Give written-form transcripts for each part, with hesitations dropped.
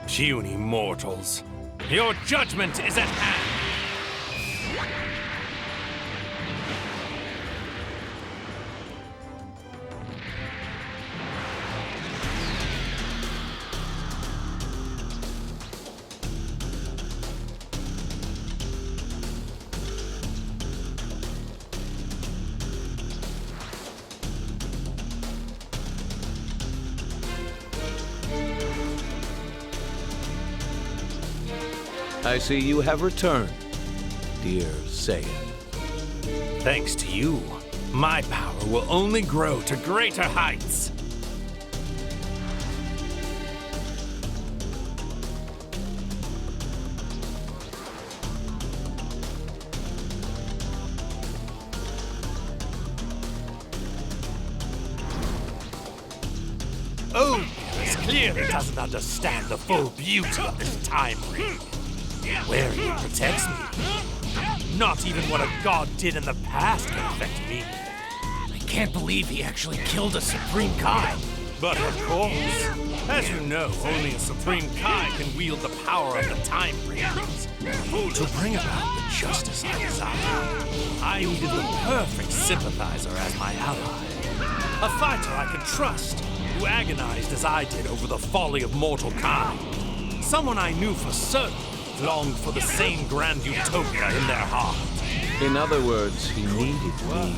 Puny mortals, your judgment is at hand! I see you have returned, dear Singh. Thanks to you, my power will only grow to greater heights. Oh, this clearly doesn't understand the full beauty of this time ring. Where he protects me. Not even what a god did in the past can affect me. I can't believe he actually killed a Supreme Kai. But of course, as you know, only a Supreme Kai can wield the power of the time rings. To bring about the justice I desire, I needed the perfect sympathizer as my ally. A fighter I could trust, who agonized as I did over the folly of mortal kind. Someone I knew for certain longed for the same grand utopia in their heart. In other words, he needed me.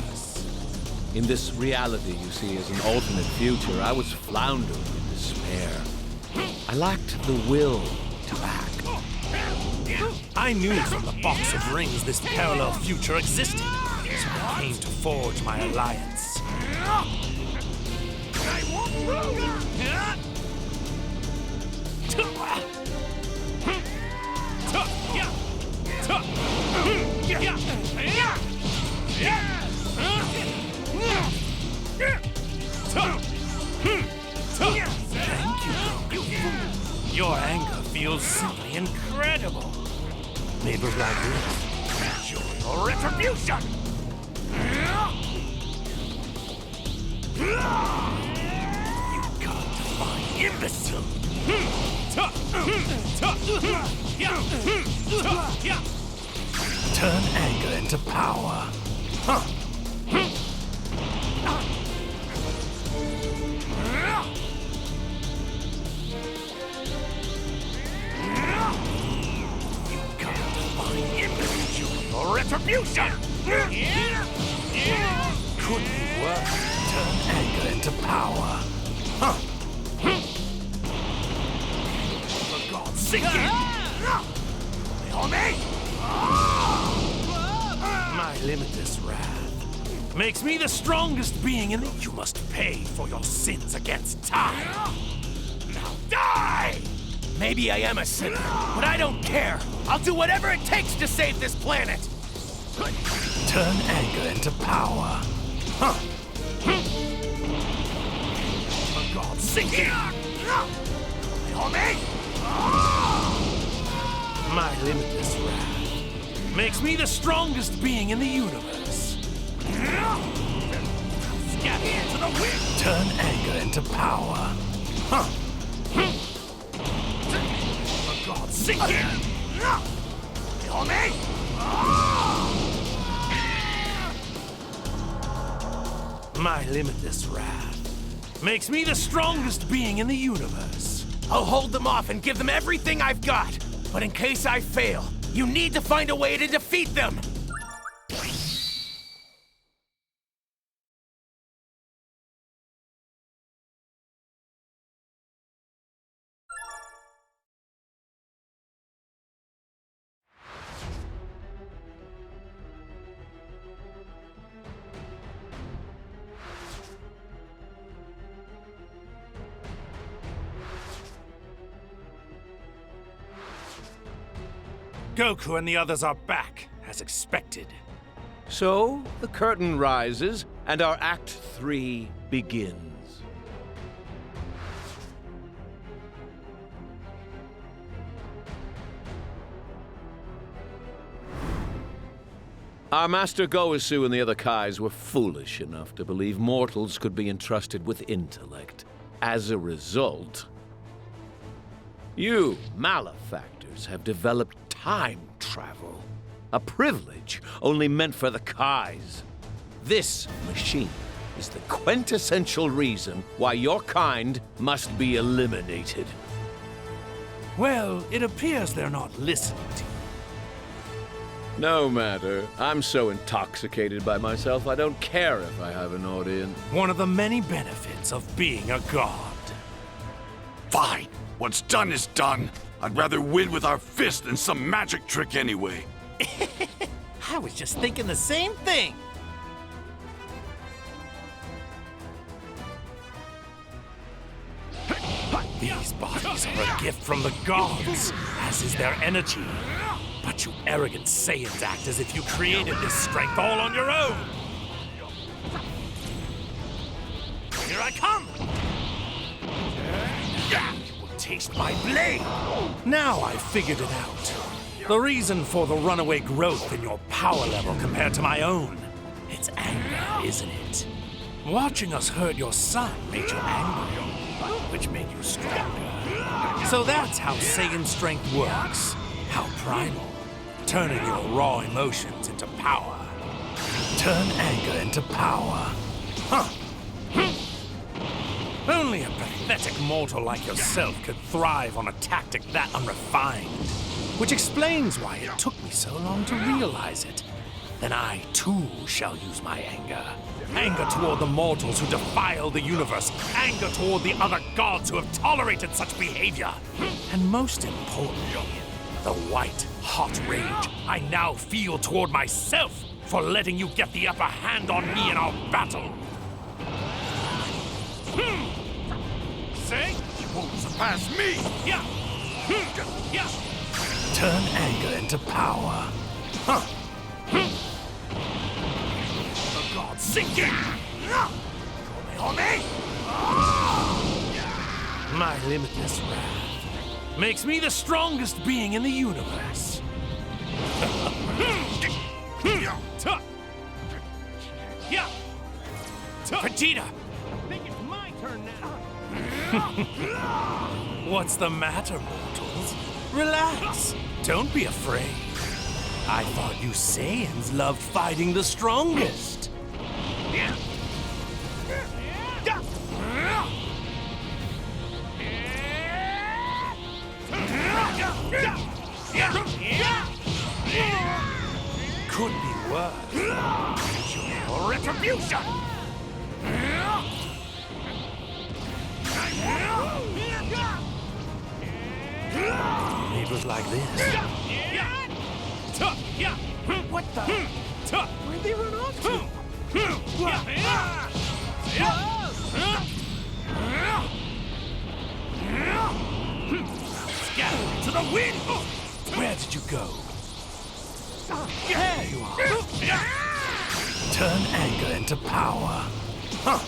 In this reality you see as an alternate future, I was floundering in despair. I lacked the will to act. I knew from the box of rings this parallel future existed, so I came to forge my alliance. Thank you, Goku. Your anger feels simply incredible. Maybe like this. Your retribution! You can't define imbecile! Turn anger into power. You can't define imbecile! Your retribution! Could be worse. Turn anger into power. For God's sake! My limitless wrath makes me the strongest being in the... You must pay for your sins against time. Now die! Maybe I am a sinner, but I don't care. I'll do whatever it takes to save this planet. Turn anger into power. For God's sake! My limitless wrath makes me the strongest being in the universe. Scatter into the wind! Turn anger into power. For God's sake! My limitless wrath makes me the strongest being in the universe. I'll hold them off and give them everything I've got. But in case I fail, you need to find a way to defeat them! Goku and the others are back, as expected. So, the curtain rises, and our Act 3 begins. Our Master Goesu and the other Kais were foolish enough to believe mortals could be entrusted with intellect. As a result, You malefactors have developed time travel. A privilege only meant for the Kais. This machine is the quintessential reason why your kind must be eliminated. Well, it appears they're not listening to you. No matter. I'm so intoxicated by myself, I don't care if I have an audience. One of the many benefits of being a god. Fine. What's done is done. I'd rather win with our fist than some magic trick anyway. I was just thinking the same thing. These bodies are a gift from the gods, as is their energy. But you arrogant Saiyans act as if you created this strength all on your own. Here I come! You will taste my blade! Now I've figured it out. The reason for the runaway growth in your power level compared to my own. It's anger, isn't it? Watching us hurt your son made you angry, which made you stronger. So that's how Saiyan strength works. How primal. Turning your raw emotions into power. Turn anger into power. Huh. Only a pathetic mortal like yourself could thrive on a tactic that unrefined. Which explains why it took me so long to realize it. Then I, too, shall use my anger. Anger toward the mortals who defile the universe. Anger toward the other gods who have tolerated such behavior. And most importantly, the white, hot rage I now feel toward myself for letting you get the upper hand on me in our battle. Say, you won't surpass me! Yeah. Yeah. Turn anger into power. Huh. The gods sinking! My limitless wrath makes me the strongest being in the universe. Vegeta! I think it's my turn now. What's the matter, mortals? Relax. Don't be afraid. I thought you Saiyans loved fighting the strongest. Could be worse. Your retribution! It was like this. What the? Where'd they run off to? Scatter to the wind! Where did you go? There you are! Turn anger into power. The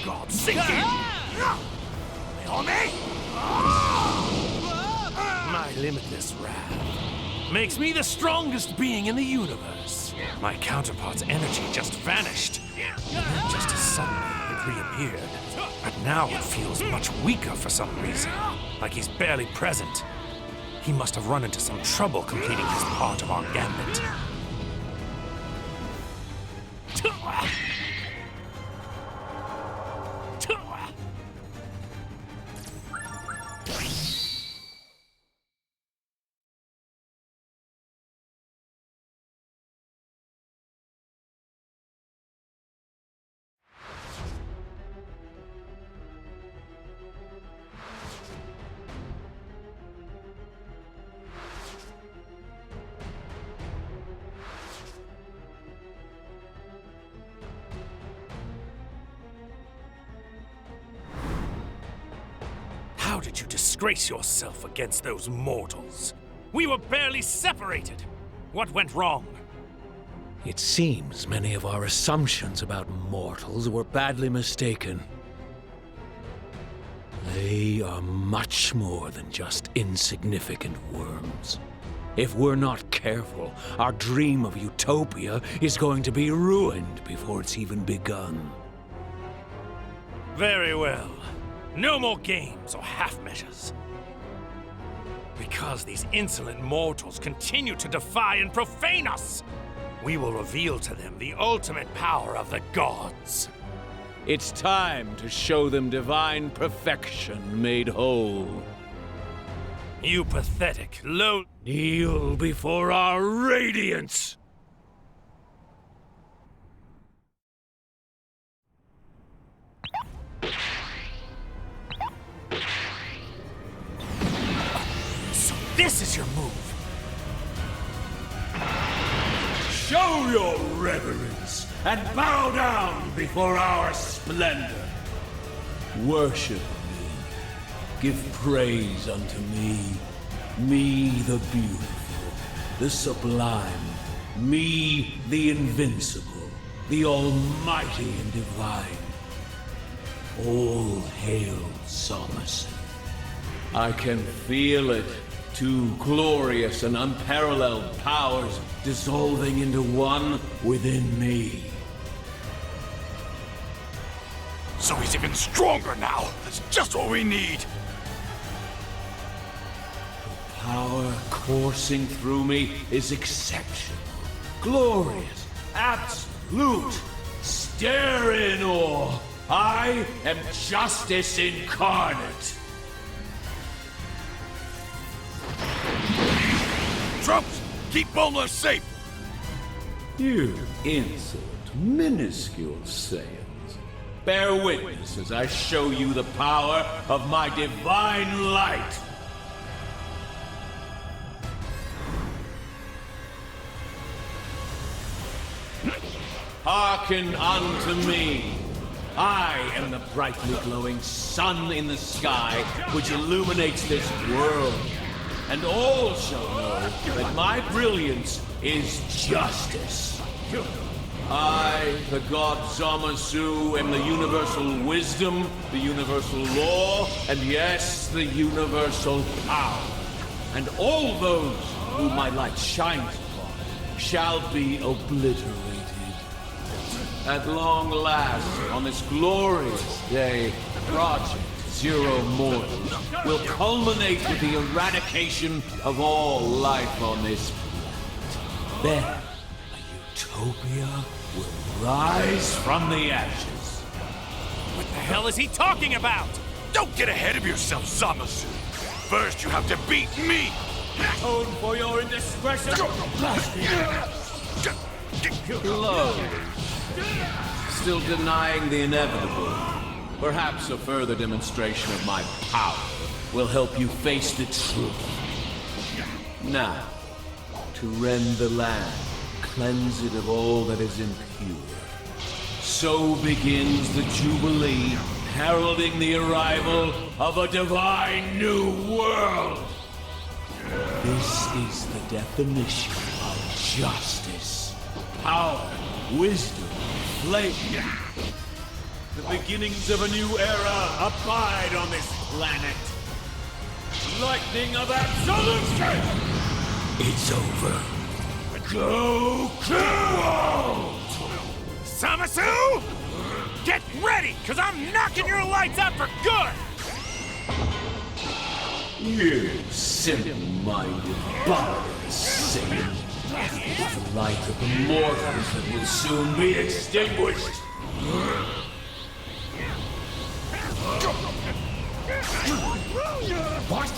gods sinking! My limitless wrath makes me the strongest being in the universe. My counterpart's energy just vanished. And then just as suddenly it reappeared. But now it feels much weaker for some reason. Like he's barely present. He must have run into some trouble completing his part of our gambit. How did you disgrace yourself against those mortals? We were barely separated. What went wrong? It seems many of our assumptions about mortals were badly mistaken. They are much more than just insignificant worms. If we're not careful, our dream of utopia is going to be ruined before it's even begun. Very well. No more games or half measures. Because these insolent mortals continue to defy and profane us, we will reveal to them the ultimate power of the gods. It's time to show them divine perfection made whole. You pathetic, low... Kneel before our radiance! So this is your move! Show your reverence and bow down before our splendor. Worship me. Give praise unto me. Me the beautiful, the sublime. Me the invincible, the almighty and divine. All hail Somerset. I can feel it. Two glorious and unparalleled powers dissolving into one within me. So he's even stronger now. That's just what we need. The power coursing through me is exceptional, glorious, absolute. Stare in awe. I am justice incarnate. Trumps, keep Bowler safe. You insolent, minuscule Saiyans. Bear witness as I show you the power of my divine light. Hearken unto me. I am the brightly glowing sun in the sky which illuminates this world. And all shall know that my brilliance is justice. I, the god Zamasu, am the universal wisdom, the universal law, and yes, the universal power. And all those whom my light shines upon shall be obliterated. At long last, on this glorious day, Project Zero Mortals will culminate with the eradication of all life on this planet. Then, a utopia will rise from the ashes. What the hell is he talking about? Don't get ahead of yourself, Zamasu. First, you have to beat me. Atone for your indiscretion. Slowly. Still denying the inevitable. Perhaps a further demonstration of my power will help you face the truth. Now, to rend the land, cleanse it of all that is impure. So begins the Jubilee, heralding the arrival of a divine new world. This is the definition of justice, power, wisdom, flame. The beginnings of a new era abide on this planet. Lightning of absolute strength! It's over. Go cold! Zamasu! Get ready, cause I'm knocking your lights out for good! You simple-minded, barbarous Singh. The light of the mortals that will soon be extinguished. What?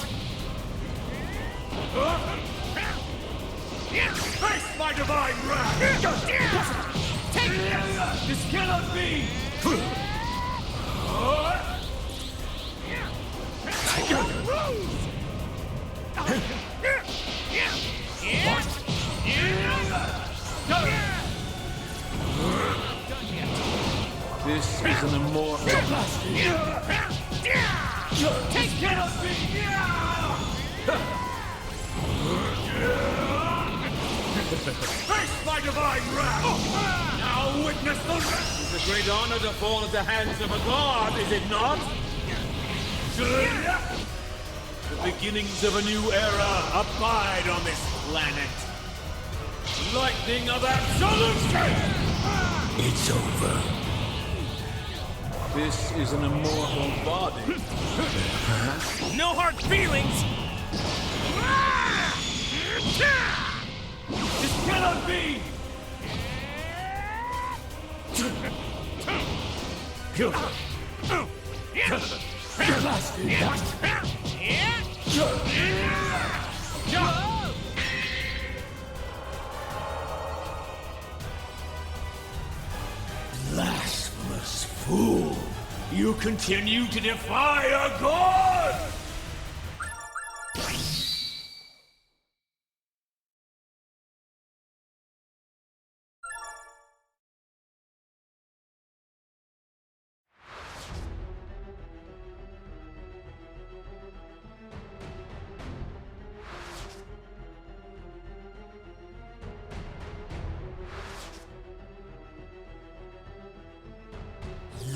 Face my divine wrath! Take this! This cannot be! This is an immortal. Take this! Face my divine wrath! Now witness the wrath! It's a great honor to fall at the hands of a god, is it not? The beginnings of a new era abide on this planet. Lightning of absolute strength! It's over. This is an immortal body. No hard feelings! This cannot be! Blasphemous fool! You continue to defy a god!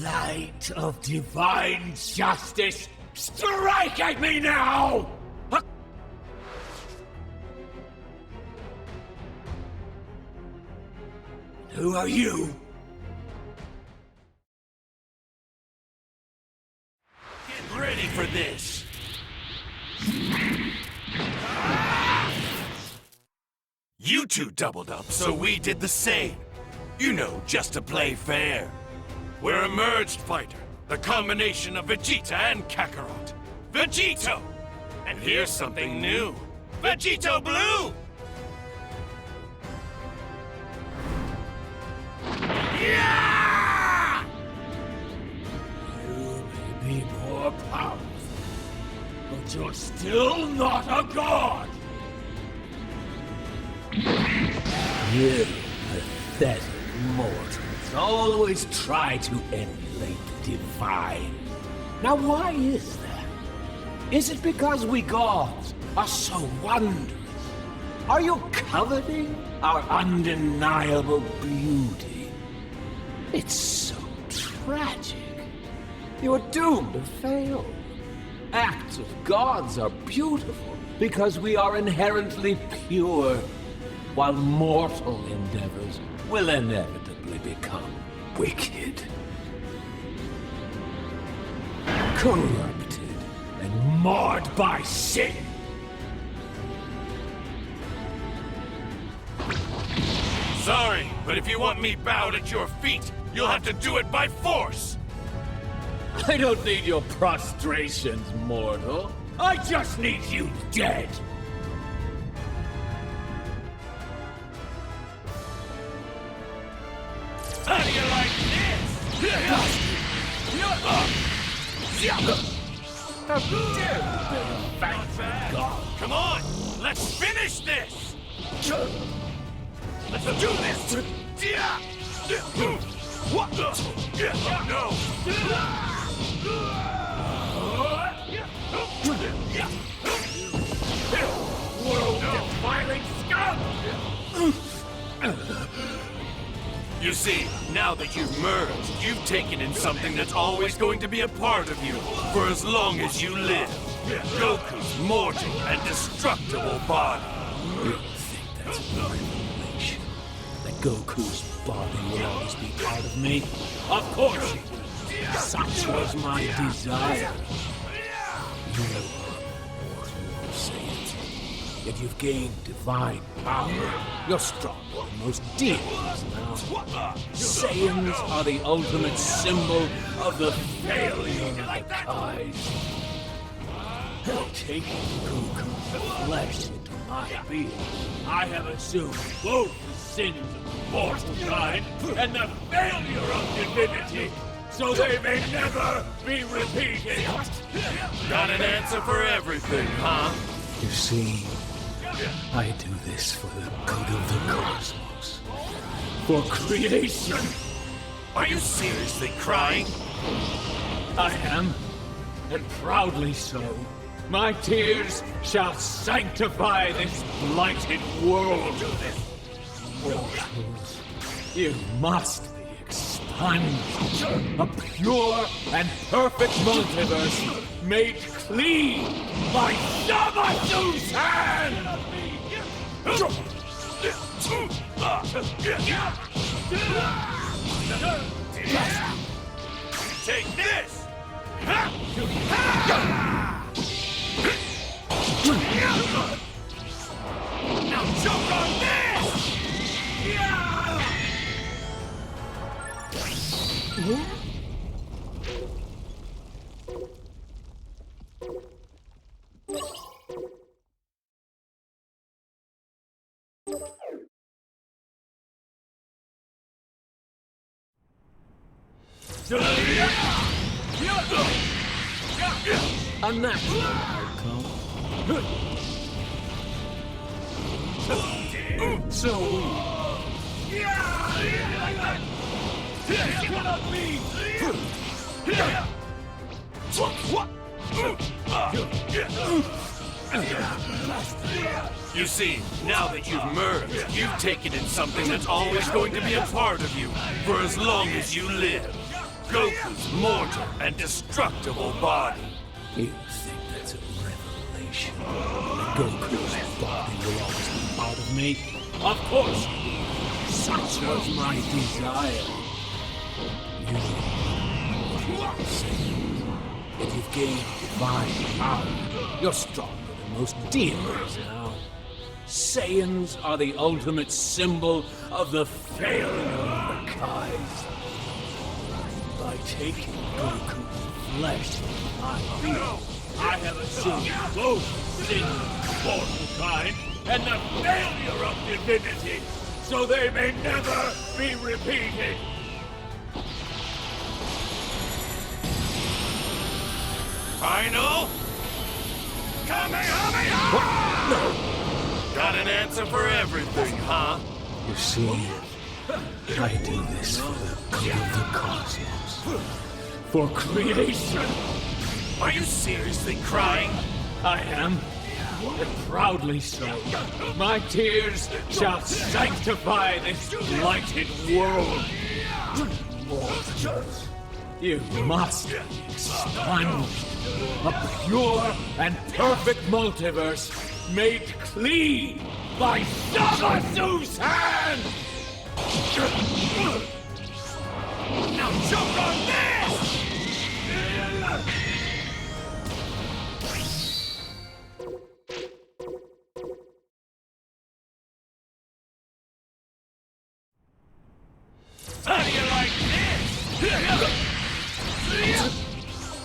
Light of divine justice, strike at me now! Who are you? Get ready for this! You two doubled up, so we did the same. You know, just to play fair. We're a merged fighter, the combination of Vegeta and Kakarot. Vegito! And here's something new. Vegito Blue! Yeah! You may be more powerful, but you're still not a god! You pathetic mortals always try to emulate the divine. Now why is that? Is it because we gods are so wondrous? Are you coveting our undeniable beauty? It's so tragic. You're doomed to fail. Acts of gods are beautiful because we are inherently pure, while mortal endeavors will inevitably become wicked, corrupted, and marred by sin. Sorry, but if you want me bowed at your feet, you'll have to do it by force! I don't need your prostrations, mortal. I just need you dead! How do you like this? How dare you, bad God! Come on, let's finish this! Let's do this! What the? No! World-defining scum! You see, now that you've merged, you've taken in something that's always going to be a part of you for as long as you live. Goku's mortal and destructible body. You think that's a revelation? That Goku's body will always be part of me? Of course it will. Such was my desire. You are mortal, Saiyan. Yet you've gained divine power. You're stronger than most demons now. Saiyans are the ultimate symbol of the failure of the kind. Taking Goku's flesh into my being, I have assumed both the sins of mortal kind and the failure of divinity, so they may never be repeated. Got an answer for everything, huh? You see, I do this for the good of the cosmos. For creation. Are you seriously crying? I am, and proudly so. My tears shall sanctify this blighted world. Mortals, you must be expunged. A pure and perfect multiverse made clean by Yamasu's hand! Take this! Now choke on this! Unnatural outcome. So You see, now that you've merged, you've taken in something that's always going to be a part of you for as long as you live. Goku's mortal and destructible body. you think that's a revelation? Goku's body will always be part of me. Of course, such was my desire. If you've gained divine power, you're stronger than most demons now. Saiyans are the ultimate symbol of the failure of the Kais. By taking Goku's flesh from my being, I have assumed both Singh's mortal kind and the failure of divinity, so they may never be repeated. Final? Kamehameha! Got an answer for everything, huh? You see, I do this for the good of the cosmos. For creation. Are you seriously crying? I am. And proudly so. My tears shall sanctify this blighted world. Mortals, you must expand a pure and perfect multiverse made clean by Sabasu's hand! Now choke on this! How do you like this?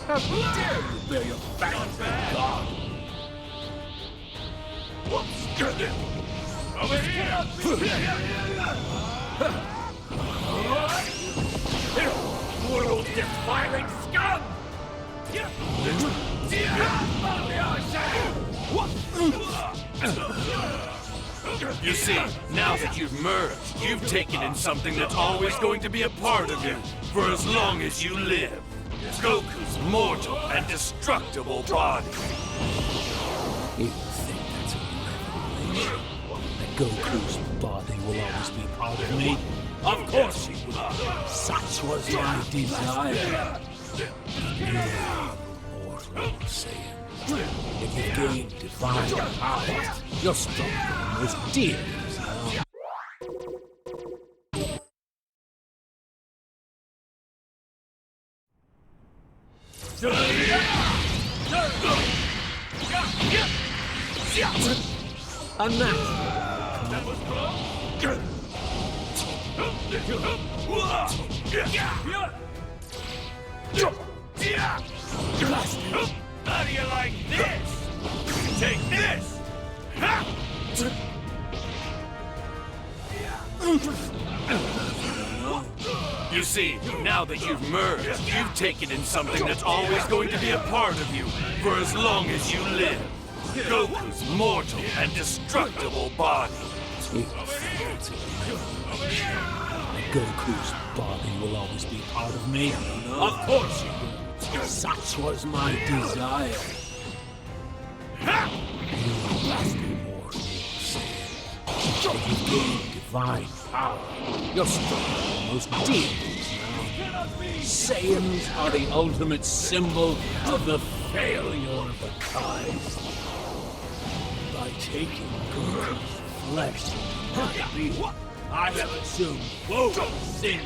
How dare you bear your fangs for God? Over here! World-defiling scum! You see, now that you've merged, you've taken in something that's always going to be a part of you for as long as you live. Goku's mortal and destructible body. You think that's a revelation? That Goku's body will always be part of me? Of course it will. Such was my desire. You are mortal Saiyan. If you gain divine power, you're stronger than most demons now. Unnatural. That was close. How do you like this? Take this! You see, now that you've merged, you've taken in something that's always going to be a part of you for as long as you live. Goku's mortal and destructible body. You think that's a revelation? That Goku's body will always be part of me? Of course it will. Such was my desire. You must be mortal, Saiyan. If you gain divine power, you're stronger than most demons now. Saiyans are the ultimate symbol of the failure of the Kais. By taking Goku's flesh into my being, I have assumed both Singh's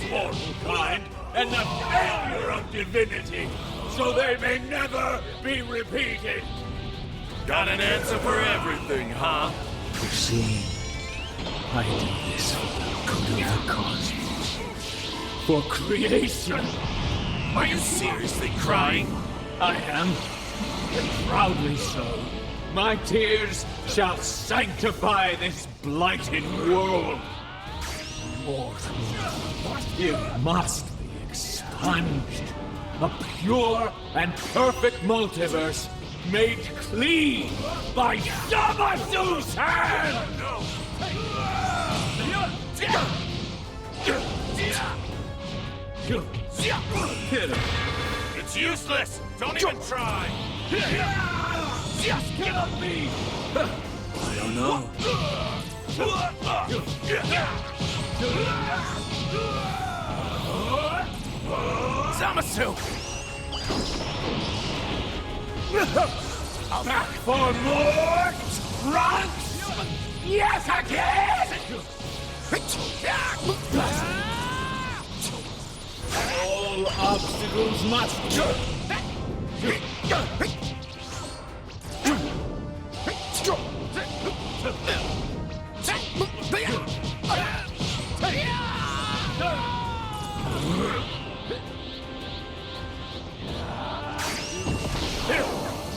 mortal kind and the failure of divinity, so they may never be repeated. Got an answer for everything, huh? You see, I do this for the good of the cosmos. For creation. Are you seriously crying? I am, and proudly so. My tears shall sanctify this blighted world. Mortal, it must be expunged. A pure and perfect multiverse made clean by Yamasu's hand! It's useless! Don't even try! Just kill me! I don't know. Zamasu! Back for more trunks? Yes, I can! All obstacles must...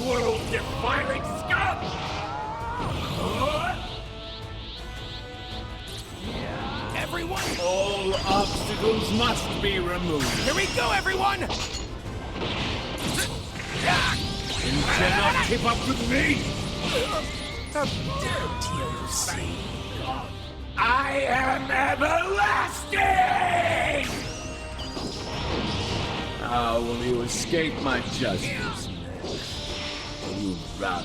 World-defining scum! Everyone, All obstacles must be removed. here we go, everyone! You cannot keep up with me! How dare you see? I am everlasting! How will you escape my justice? Will you run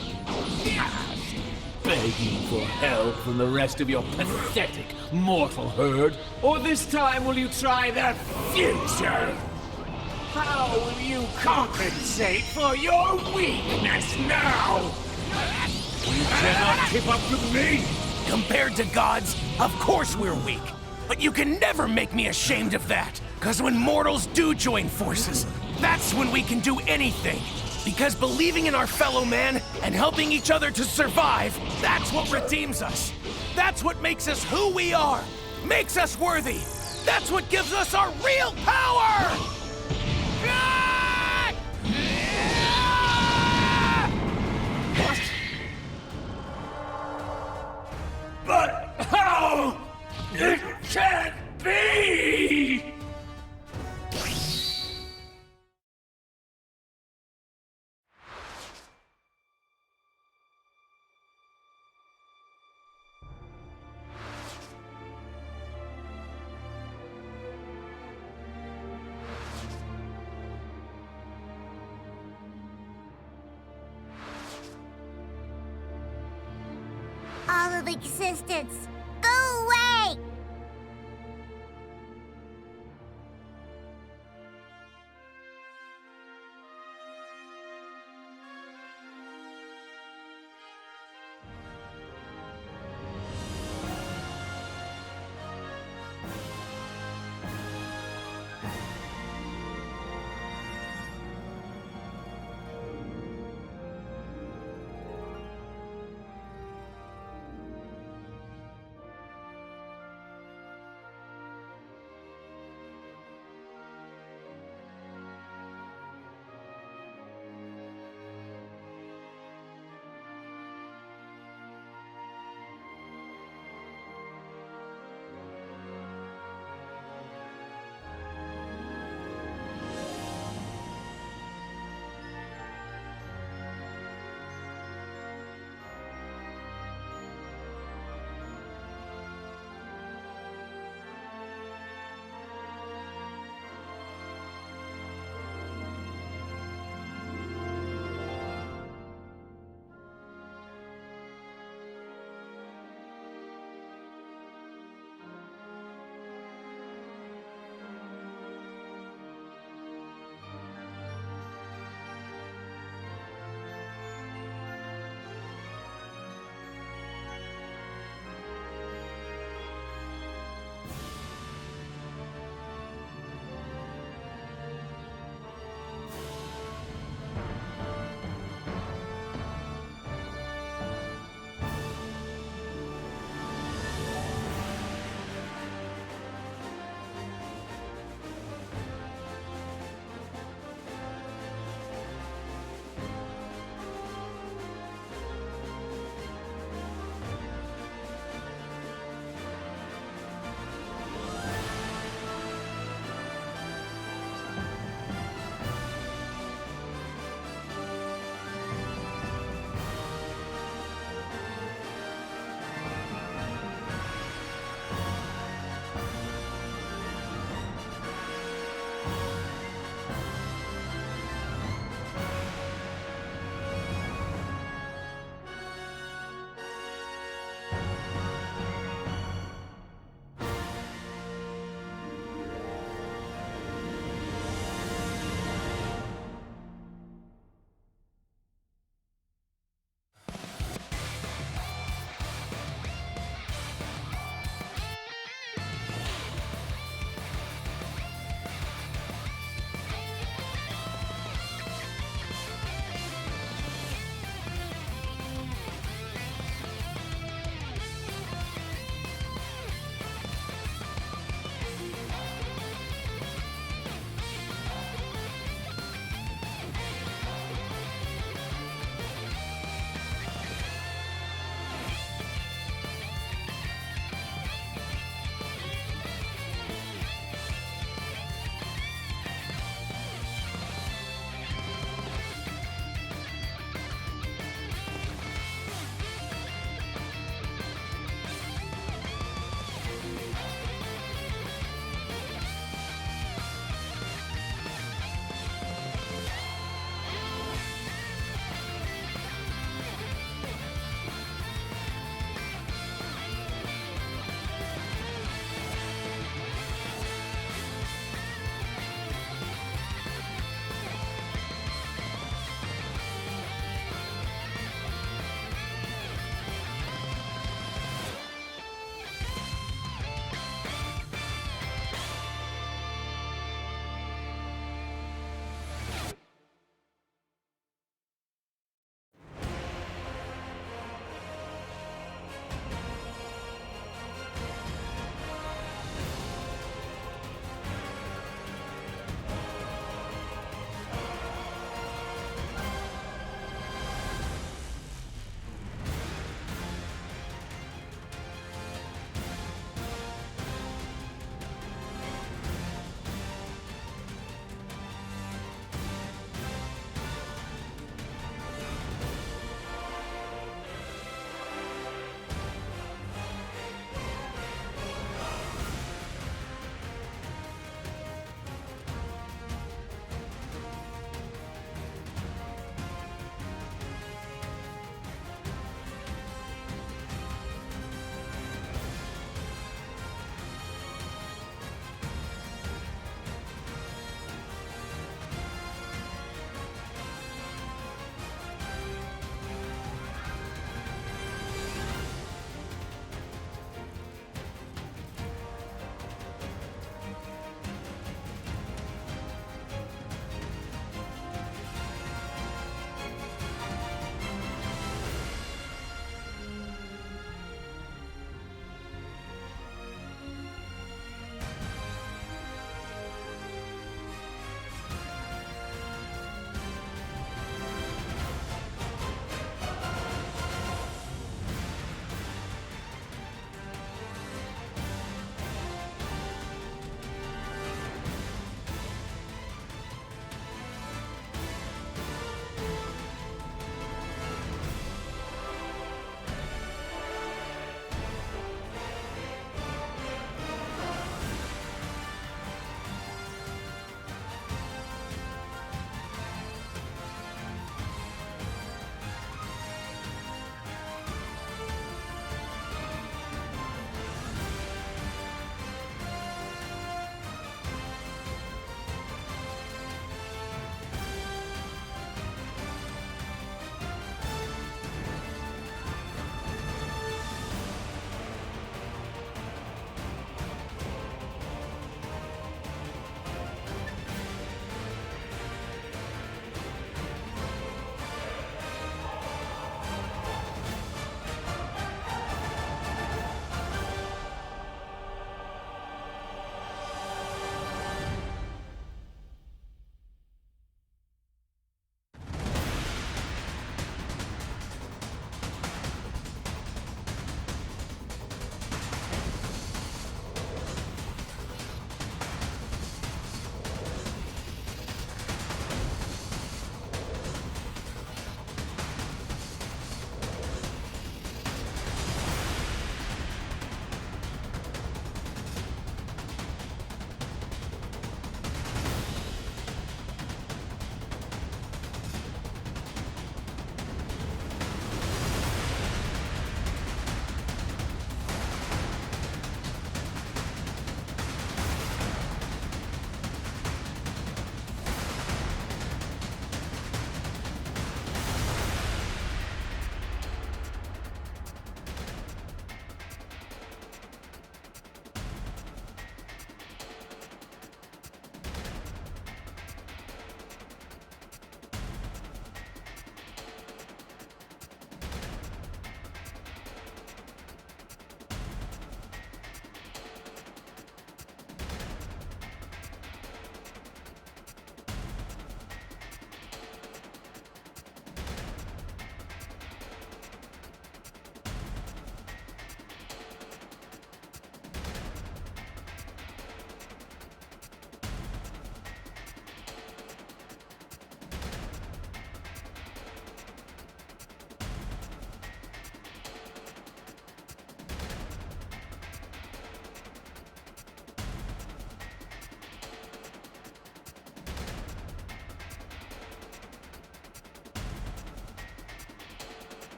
past, begging for help from the rest of your pathetic mortal herd? Or this time will you try the future? How will you compensate for your weakness now? You cannot keep up with me! Compared to gods, of course we're weak. But you can never make me ashamed of that. Because when mortals do join forces, that's when we can do anything. Because believing in our fellow man and helping each other to survive, that's what redeems us. That's what makes us who we are. Makes us worthy. That's what gives us our real power! But how? It can't be! All of existence